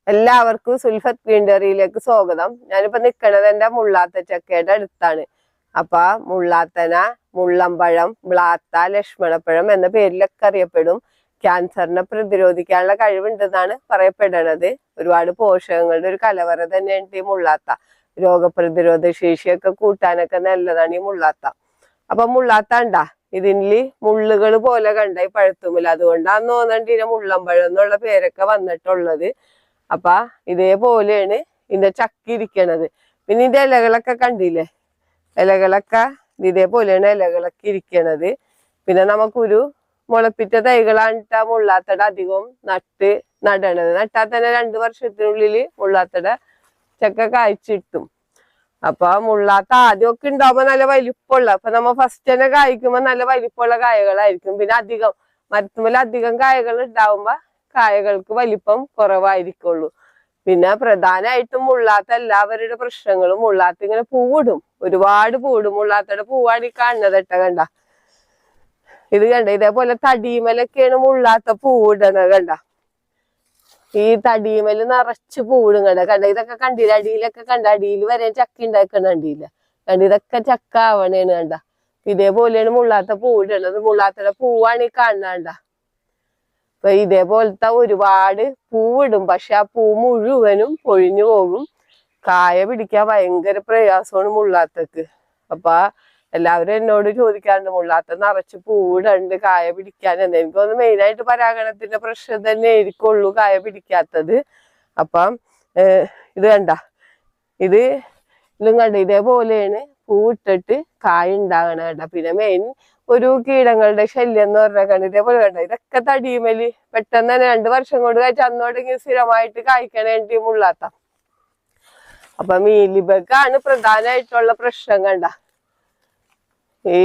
എല്ലാവർക്കും സുൽഫത്ത് ഗ്രീനറിയിലേക്ക് സ്വാഗതം. ഞാനിപ്പോ നിക്കണത് എന്റെ മുള്ളാത്ത ചക്കയുടെ അടുത്താണ്. അപ്പൊ മുള്ളാത്തന, മുള്ളമ്പഴം, ബ്ലാത്ത, ലക്ഷ്മണപ്പഴം എന്ന പേരിലൊക്കെ അറിയപ്പെടും. ക്യാൻസറിനെ പ്രതിരോധിക്കാനുള്ള കഴിവുണ്ടെന്നാണ് പറയപ്പെടുന്നത്. ഒരുപാട് പോഷകങ്ങളുടെ ഒരു കലവറ തന്നെയാണ് ഈ മുള്ളാത്ത. രോഗപ്രതിരോധ ശേഷിയൊക്കെ കൂട്ടാനൊക്കെ നല്ലതാണ് ഈ മുള്ളാത്ത. അപ്പൊ മുള്ളാത്ത ഉണ്ടാ ഇതില് മുള്ളുകൾ പോലെ കണ്ട ഈ പഴത്തുമ്മില്ല, അതുകൊണ്ടാന്ന് തോന്നണ്ട് ഇതിനെ മുള്ളമ്പഴം എന്നുള്ള പേരൊക്കെ വന്നിട്ടുള്ളത്. അപ്പൊ ഇതേപോലെയാണ് ഇതിന്റെ ചക്ക ഇരിക്കണത്. പിന്നെ ഇതിന്റെ ഇലകളൊക്കെ കണ്ടില്ലേ, ഇലകളൊക്കെ ഇതേപോലെയാണ് ഇലകളൊക്കെ ഇരിക്കണത്. പിന്നെ നമുക്കൊരു മുളപ്പിറ്റ തൈകളാണ് മുള്ളാത്തട അധികം നടണത്. നട്ടാൽ തന്നെ 2 വർഷത്തിനുള്ളിൽ മുള്ളാത്തട ചക്ക കായ്ച്ചിട്ടും. അപ്പൊ മുള്ളാത്ത ആദ്യമൊക്കെ ഉണ്ടാവുമ്പോ നല്ല വലിപ്പമുള്ള, അപ്പൊ നമ്മ ഫസ്റ്റ് തന്നെ കായ്ക്കുമ്പോ നല്ല വലിപ്പമുള്ള കായകളായിരിക്കും. പിന്നെ മരത്തുമ്മൽ അധികം കായകൾ ഉണ്ടാവുമ്പോ കായകൾക്ക് വലിപ്പം കുറവായിരിക്കുള്ളൂ. പിന്നെ പ്രധാനമായിട്ടും മുള്ളാത്ത എല്ലാവരുടെ പ്രശ്നങ്ങളും മുള്ളാത്ത ഇങ്ങനെ പൂവിടും, ഒരുപാട് പൂവിടും. മുള്ളാത്തയുടെ പൂവാണ് ഈ കാണുന്നത് കണ്ട. ഇത് കണ്ട, ഇതേപോലെ തടിമലൊക്കെയാണ് മുള്ളാത്ത പൂവിടണത് കണ്ട. ഈ തടിമല് നിറച്ച് പൂവിടും കണ്ട. ഇതൊക്കെ കണ്ടില്ല, അടിയിലൊക്കെ കണ്ട, അടിയിൽ വരെ ചക്ക ഉണ്ടാക്കണ കണ്ടില്ല. ഇതൊക്കെ ചക്ക ആവണേന്ന് കണ്ട. ഇതേപോലെയാണ് മുള്ളാത്ത പൂവിടണത്. മുള്ളാത്തയുടെ പൂവാണ് ഈ കാണണ്ട. അപ്പൊ ഇതേപോലത്തെ ഒരുപാട് പൂവിടും, പക്ഷെ ആ പൂ മുഴുവനും പൊഴിഞ്ഞു പോകും. കായ പിടിക്കാൻ ഭയങ്കര പ്രയാസമാണ് മുള്ളാത്തക്ക്. അപ്പൊ എല്ലാവരും എന്നോട് ചോദിക്കാറുണ്ട്, മുള്ളാത്ത നിറച്ച് പൂവിടണ്ട് കായ പിടിക്കാൻ എന്താ. എനിക്ക് തോന്നുന്നു മെയിനായിട്ട് പരാഗണത്തിന്റെ പ്രശ്നം തന്നെ ആയിരിക്കുള്ളൂ കായ പിടിക്കാത്തത്. അപ്പം ഇത് കണ്ട, ഇതും കണ്ട, ഇതേപോലെയാണ് പൂവിട്ടിട്ട് കായ ഉണ്ടാകണ കണ്ട. പിന്നെ മെയിൻ ഒരു കീടങ്ങളുടെ ശല്യം എന്ന് പറഞ്ഞാൽ കണ്ട, ഇതേപോലെ കണ്ട, ഇതൊക്കെ തടിയുമല് പെട്ടെന്ന് തന്നെ 2 വർഷം കൊണ്ട് കായ്ച്ച അന്നോടെങ്കിൽ സ്ഥിരമായിട്ട് കായ്ക്കണേണ്ടി മുള്ളാത്ത. അപ്പൊ മീലിബഗാണ് പ്രധാനമായിട്ടുള്ള പ്രശ്നം കണ്ട. ഈ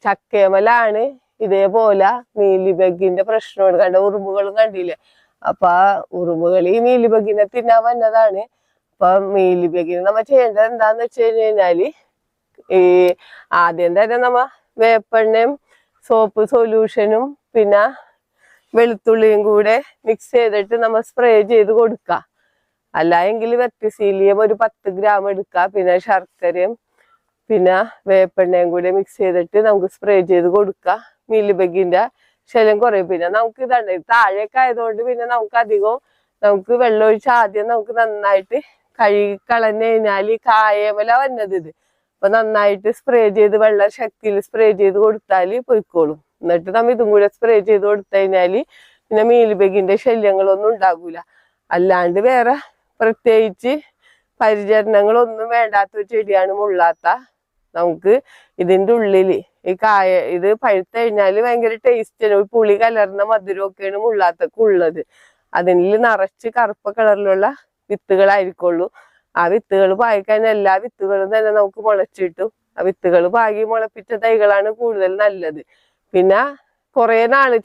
ചക്കേമലാണ് ഇതേപോലെ മീലിബഗിന്റെ പ്രശ്നമാണ് കണ്ട. ഉറുമ്പുകളും കണ്ടില്ലേ. അപ്പൊ ഉറുമ്പുകൾ ഈ മീലിബഗിനെ തിന്നാൻ വന്നതാണ്. അപ്പൊ മീലിബഗിന് നമ്മ ചെയ്യേണ്ടത് എന്താന്ന് വെച്ച് കഴിഞ്ഞാല്, ഈ ആദ്യം തന്നെ നമ്മ വേപ്പെണ്ണയും സോപ്പ് സൊല്യൂഷനും പിന്നെ വെളുത്തുള്ളിയും കൂടെ മിക്സ് ചെയ്തിട്ട് നമ്മൾ സ്പ്രേ ചെയ്ത് കൊടുക്കുക. അല്ല എങ്കിൽ വെർട്ടിസീലിയം ഒരു 10 ഗ്രാം എടുക്കുക. പിന്നെ ശർക്കരയും പിന്നെ വേപ്പെണ്ണയും കൂടെ മിക്സ് ചെയ്തിട്ട് നമുക്ക് സ്പ്രേ ചെയ്ത് കൊടുക്കുക. മീലിബഗിന്റെ ശല്യം കുറയും. പിന്നെ നമുക്ക് ഇതാണ് താഴേക്ക് ആയതുകൊണ്ട് പിന്നെ നമുക്ക് വെള്ളം ഒഴിച്ച് ആദ്യം നമുക്ക് നന്നായിട്ട് കഴുകി കളഞ്ഞു കഴിഞ്ഞാൽ ഈ കായമല വന്നത് ഇത്. അപ്പൊ നന്നായിട്ട് സ്പ്രേ ചെയ്ത് വെള്ള ശക്തിയിൽ സ്പ്രേ ചെയ്ത് കൊടുത്താൽ പൊയ്ക്കോളും. എന്നിട്ട് നമ്മ ഇതും കൂടെ സ്പ്രേ ചെയ്ത് കൊടുത്തു കഴിഞ്ഞാല് പിന്നെ മീലിബഗിന്റെ ശല്യങ്ങളൊന്നും ഉണ്ടാകൂല. അല്ലാണ്ട് വേറെ പ്രത്യേകിച്ച് പരിചരണങ്ങളൊന്നും വേണ്ടാത്തൊരു ചെടിയാണ് മുള്ളാത്ത. നമുക്ക് ഇതിന്റെ ഉള്ളില് ഈ കായ ഇത് പഴുത്ത് കഴിഞ്ഞാല് ഭയങ്കര ടേസ്റ്റാണ്. ഒരു പുളി കലർന്ന മധുരമൊക്കെയാണ് മുള്ളാത്തക്ക് ഉള്ളത്. അതിൽ നിറച്ച് കറുപ്പ് കളറിലുള്ള വിത്തുകളായിരിക്കുള്ളൂ. ആ വിത്തുകൾ പാകിക്കഴിഞ്ഞാൽ എല്ലാ വിത്തുകളും തന്നെ നമുക്ക് മുളച്ചിട്ടും. ആ വിത്തുകൾ പാകി മുളപ്പിച്ച തൈകളാണ് കൂടുതൽ നല്ലത്. പിന്നെ കുറെ നാള്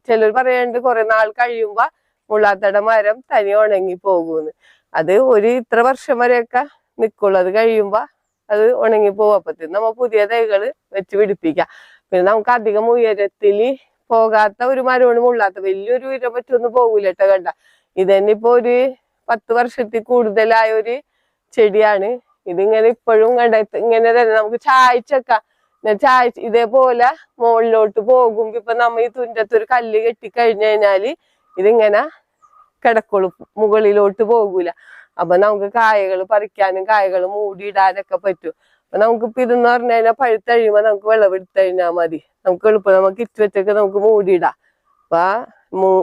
ചിലർ പറയാണ്ട് കുറെ നാൾ കഴിയുമ്പോ മുള്ളാത്തയുടെ മരം തനി ഉണങ്ങി പോകുമെന്ന്. അത് ഇത്ര വർഷം വരെയൊക്കെ നിക്കുള്ളൂ. അത് കഴിയുമ്പോ അത് ഉണങ്ങിപ്പോകും. അപ്പത്തേനും നമ്മ പുതിയ തൈകള് വെച്ച് പിടിപ്പിക്കാം. പിന്നെ നമുക്ക് അധികം ഉയരത്തില് പോകാത്ത ഒരു മരമാണ് മുള്ളാത്ത. വലിയൊരു ഉയരം പറ്റൊന്നും പോകൂലട്ടോ കണ്ട. ഇതന്നെ ഇപ്പൊ ഒരു 10 വർഷത്തിൽ കൂടുതലായ ഒരു ചെടിയാണ്. ഇതിങ്ങനെ ഇപ്പോഴും കണ്ട ഇങ്ങനെ തന്നെ നമുക്ക് ചായച്ചേക്കാം. ഇതേപോലെ മുകളിലോട്ട് പോകുമ്പോ ഇപ്പൊ നമ്മ ഈ തുഞ്ചത്തൊരു കല്ല് കെട്ടിക്കഴിഞ്ഞു കഴിഞ്ഞാല് ഇതിങ്ങനെ കിടക്കുള്ളൂ, മുകളിലോട്ട് പോകൂല. അപ്പൊ നമുക്ക് കായകൾ പറിക്കാനും കായകൾ മൂടിയിടാനൊക്കെ പറ്റും. അപ്പൊ നമുക്കിപ്പോ ഇതെന്ന് പറഞ്ഞു കഴിഞ്ഞാൽ പഴുത്തഴിയുമ്പോ നമുക്ക് വിളവെടുത്ത് കഴിഞ്ഞാൽ മതി. നമുക്ക് എളുപ്പം നമുക്ക് ഇറ്റ് വെച്ചൊക്കെ നമുക്ക് മൂടിയിടാം. അപ്പൊ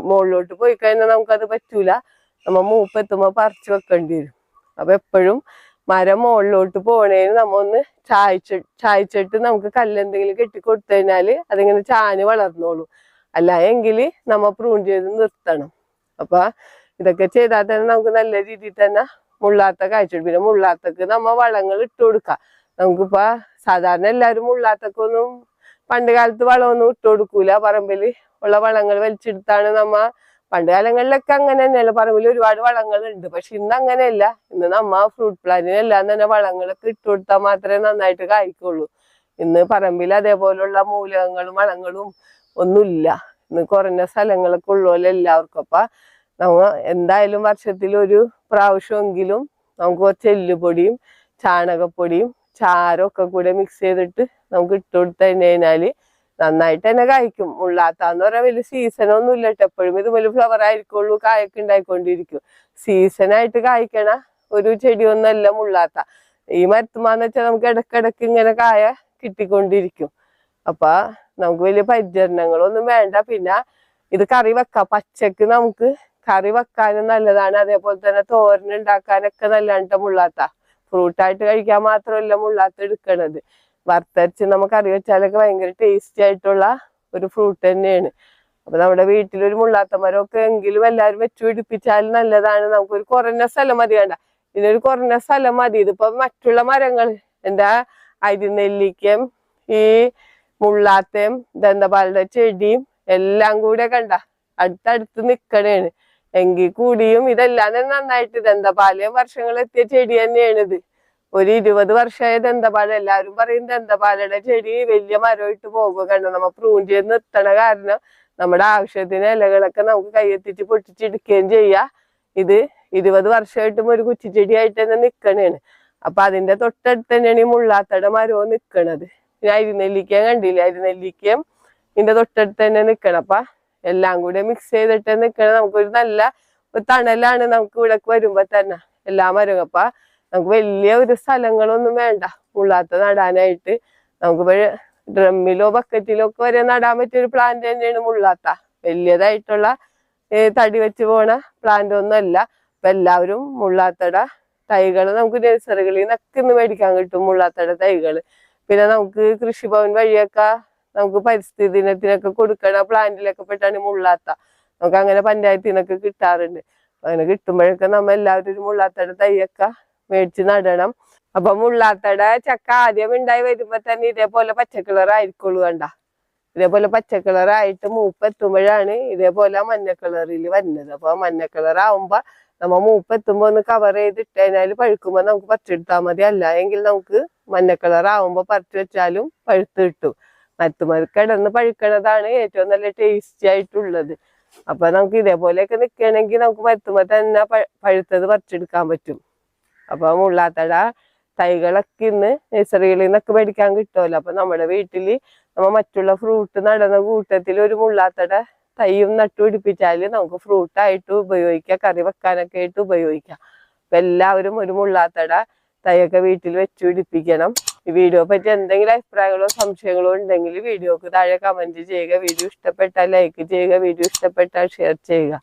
മുകളിലോട്ട് പോയി കഴിഞ്ഞാൽ നമുക്കത് പറ്റൂല. നമ്മ മൂപ്പെത്തുമ്പോ പറിച്ചു വെക്കേണ്ടി വരും. അപ്പൊ എപ്പോഴും മരം മുകളിലോട്ട് പോണേന് നമ്മ ഒന്ന് ചായച്ചിട്ട് നമുക്ക് കല്ലെന്തെങ്കിലും കെട്ടിക്കൊടുത്തു കഴിഞ്ഞാല് അതിങ്ങനെ ചാഞ്ഞ് വളർന്നോളൂ. അല്ല എങ്കില് നമ്മ പ്രൂൺ ചെയ്ത് നിർത്തണം. അപ്പൊ ഇതൊക്കെ ചെയ്താൽ തന്നെ നമുക്ക് നല്ല രീതിയിൽ തന്നെ മുള്ളാത്ത കായ്ച്ചു. പിന്നെ മുള്ളാത്തക്ക് നമ്മ വളങ്ങൾ ഇട്ട് കൊടുക്കാം. നമുക്കിപ്പോ സാധാരണ എല്ലാവരും മുള്ളാത്തക്കൊന്നും പണ്ട് കാലത്ത് വളമൊന്നും ഇട്ട് കൊടുക്കൂല. പറമ്പില് ഉള്ള വളങ്ങൾ വലിച്ചെടുത്താണ് നമ്മ. പണ്ട് കാലങ്ങളിലൊക്കെ അങ്ങനെ തന്നെയല്ല, പറമ്പിൽ ഒരുപാട് വളങ്ങളുണ്ട്. പക്ഷെ ഇന്ന് അങ്ങനെയല്ല. ഇന്ന് നമ്മ ഫ്രൂട്ട് പ്ലാന്റിനെല്ലാം തന്നെ വളങ്ങളൊക്കെ ഇട്ട് കൊടുത്താൽ മാത്രമേ നന്നായിട്ട് കായ്ക്കുള്ളൂ. ഇന്ന് പറമ്പിൽ അതേപോലുള്ള മൂലകങ്ങളും വളങ്ങളും ഒന്നുമില്ല. ഇന്ന് കുറഞ്ഞ സ്ഥലങ്ങളൊക്കെ ഉള്ളൂല്ലോ എല്ലാവർക്കും. അപ്പൊ നമ്മ എന്തായാലും വർഷത്തിൽ ഒരു പ്രാവശ്യമെങ്കിലും നമുക്ക് കുറച്ച് എല്ലുപൊടിയും ചാണകപ്പൊടിയും ചാരം ഒക്കെ കൂടെ മിക്സ് ചെയ്തിട്ട് നമുക്ക് ഇട്ട് കൊടുത്തു കഴിഞ്ഞാല് നന്നായിട്ട് തന്നെ കായ്ക്കും. മുള്ളാത്താന്ന് പറയാൻ വലിയ സീസണൊന്നും ഇല്ല കേട്ടോ. എപ്പോഴും ഇതുപോലെ ഫ്ലവർ ആയിരിക്കുള്ളൂ, കായൊക്കെ ഉണ്ടായിക്കൊണ്ടിരിക്കും. സീസണായിട്ട് കായ്ക്കണ ഒരു ചെടിയൊന്നല്ല മുള്ളാത്ത. ഈ മരത്തുമാന്ന് വെച്ചാൽ നമുക്ക് ഇടക്കിടക്ക് ഇങ്ങനെ കായ കിട്ടിക്കൊണ്ടിരിക്കും. അപ്പൊ നമുക്ക് വലിയ പരിചരണങ്ങളൊന്നും വേണ്ട. പിന്നെ ഇത് കറി വെക്കാം, പച്ചക്ക് നമുക്ക് കറി വെക്കാനും നല്ലതാണ്. അതേപോലെ തന്നെ തോരൻ ഉണ്ടാക്കാനൊക്കെ നല്ലതാണ് മുള്ളാത്ത. ഫ്രൂട്ടായിട്ട് കഴിക്കാൻ മാത്രമല്ല മുള്ളാത്ത എടുക്കണത്, വറുത്തരച്ച് നമുക്ക് കറി വെച്ചാലൊക്കെ ഭയങ്കര ടേസ്റ്റി ആയിട്ടുള്ള ഒരു ഫ്രൂട്ട് തന്നെയാണ്. അപ്പൊ നമ്മുടെ വീട്ടിലൊരു മുള്ളാത്ത മരമൊക്കെ എങ്കിലും എല്ലാവരും വെച്ചു പിടിപ്പിച്ചാൽ നല്ലതാണ്. നമുക്കൊരു കുറഞ്ഞ സ്ഥലം മതി, വേണ്ട ഇതിനൊരു കുറഞ്ഞ സ്ഥലം മതി. ഇതിപ്പോ മറ്റുള്ള മരങ്ങൾ എന്താ അരിനെല്ലിക്കയും ഈ മുള്ളാത്തയും ദന്തപാലയുടെ ചെടിയും എല്ലാം കൂടെ കണ്ട അടുത്തടുത്ത് നിക്കണേണ്. എങ്കിൽ കൂടിയും ഇതെല്ലാം നന്നായിട്ട് ദന്തപാലയും വർഷങ്ങൾ എത്തിയ ചെടി തന്നെയാണ് ഇത്. ഒരു 20 വർഷമായ ദന്തപാല. എല്ലാവരും പറയും ദന്തപാലയുടെ ചെടി വലിയ മരമായിട്ട് പോകുക കണ്ട. നമ്മ പ്രൂൺ ചെയ്ത് നിർത്തണ കാരണം നമ്മുടെ ആവശ്യത്തിന് ഇലകളൊക്കെ നമുക്ക് കയ്യെത്തിച്ച് പൊട്ടിച്ചെടുക്കുകയും ചെയ്യാം. ഇത് 20 വർഷമായിട്ടും ഒരു കുച്ചിച്ചെടിയായിട്ട് തന്നെ നിക്കണേണ്. അപ്പൊ അതിന്റെ തൊട്ടടുത്ത് തന്നെയാണ് ഈ മുള്ളാത്തയുടെ മരവും നിക്കണത്. പിന്നെ അരിനെല്ലിക്ക കണ്ടില്ലേ, അരിനെല്ലിക്കയും ഇതിന്റെ തൊട്ടടുത്ത് തന്നെ നിക്കണം. അപ്പൊ എല്ലാം കൂടെ മിക്സ് ചെയ്തിട്ട് നിക്കണം. നമുക്കൊരു നല്ല ഒരു തണലാണ് നമുക്ക് ഇവിടെ വരുമ്പോ തന്നെ എല്ലാ മരവും. അപ്പൊ നമുക്ക് വലിയ ഒരു സ്ഥലങ്ങളൊന്നും വേണ്ട മുള്ളാത്ത നടാനായിട്ട്. നമുക്ക് ഡ്രമ്മിലോ ബക്കറ്റിലോ ഒക്കെ വരെ നടാൻ പറ്റിയൊരു പ്ലാന്റ് തന്നെയാണ് മുള്ളാത്ത. വലിയതായിട്ടുള്ള തടി വെച്ച് പോണ പ്ലാന്റ് ഒന്നും അല്ല. അപ്പൊ എല്ലാവരും മുള്ളാത്തയുടെ തൈകൾ നമുക്ക് നഴ്സറികളിൽ നിന്നൊക്കെ ഇന്ന് മേടിക്കാൻ കിട്ടും, മുള്ളാത്തയുടെ തൈകള്. പിന്നെ നമുക്ക് കൃഷിഭവൻ വഴിയൊക്കെ നമുക്ക് പരിസ്ഥിതി ദിനത്തിനൊക്കെ കൊടുക്കണ പ്ലാന്റിലൊക്കെ പെട്ടാണ് മുള്ളാത്ത. നമുക്ക് അങ്ങനെ പഞ്ചായത്തിൽ നിന്നൊക്കെ കിട്ടാറുണ്ട്. അങ്ങനെ കിട്ടുമ്പോഴൊക്കെ നമ്മ എല്ലാവരും ഒരു മുള്ളാത്തയുടെ തൈയൊക്കെ മേടിച്ച് നടണം. അപ്പൊ മുള്ളാത്തയുടെ ചക്ക ആദ്യം ഉണ്ടായി വരുമ്പോ തന്നെ ഇതേപോലെ പച്ചക്കളർ ആയിരിക്കുള്ളൂ കണ്ട. ഇതേപോലെ പച്ചക്കളറായിട്ട് മൂപ്പെത്തുമ്പോഴാണ് ഇതേപോലെ മഞ്ഞ കളറിൽ വരുന്നത്. അപ്പൊ മഞ്ഞ കളർ ആവുമ്പോ നമ്മ മൂപ്പെത്തുമ്പോ ഒന്ന് കവർ ചെയ്തിട്ട് കഴിഞ്ഞാൽ പഴുക്കുമ്പോ നമുക്ക് പറിച്ചെടുത്താൽ മതി. അല്ല എങ്കിൽ നമുക്ക് മഞ്ഞ കളർ ആവുമ്പോ പറിച്ചു വെച്ചാലും പഴുത്ത് കിട്ടും. മരത്തുമൽ കിടന്ന് പഴുക്കണതാണ് ഏറ്റവും നല്ല ടേസ്റ്റി ആയിട്ടുള്ളത്. അപ്പൊ നമുക്ക് ഇതേപോലെയൊക്കെ നിൽക്കുകയാണെങ്കിൽ നമുക്ക് മരത്തുമൽ തന്നെ പഴുത്തത് പറിച്ചെടുക്കാൻ പറ്റും. അപ്പൊ മുള്ളാത്തട തൈകളൊക്കെ ഇന്ന് നഴ്സറികളിൽ നിന്നൊക്കെ മേടിക്കാൻ കിട്ടുമല്ലോ. അപ്പൊ നമ്മുടെ വീട്ടില് നമ്മ മറ്റുള്ള ഫ്രൂട്ട് നടന്ന കൂട്ടത്തിൽ ഒരു മുള്ളാത്തട തൈയും നട്ടുപിടിപ്പിച്ചാല് നമുക്ക് ഫ്രൂട്ടായിട്ട് ഉപയോഗിക്കാം, കറി വെക്കാനൊക്കെ ആയിട്ട് ഉപയോഗിക്കാം. അപ്പൊ എല്ലാവരും ഒരു മുള്ളാത്തട തൈയൊക്കെ വീട്ടിൽ വെച്ച് പിടിപ്പിക്കണം. ഈ വീഡിയോ പറ്റി എന്തെങ്കിലും അഭിപ്രായങ്ങളോ സംശയങ്ങളോ ഉണ്ടെങ്കിൽ വീഡിയോക്ക് താഴെ കമന്റ് ചെയ്യുക. വീഡിയോ ഇഷ്ടപ്പെട്ടാൽ ലൈക്ക് ചെയ്യുക, വീഡിയോ ഇഷ്ടപ്പെട്ടാൽ ഷെയർ ചെയ്യുക.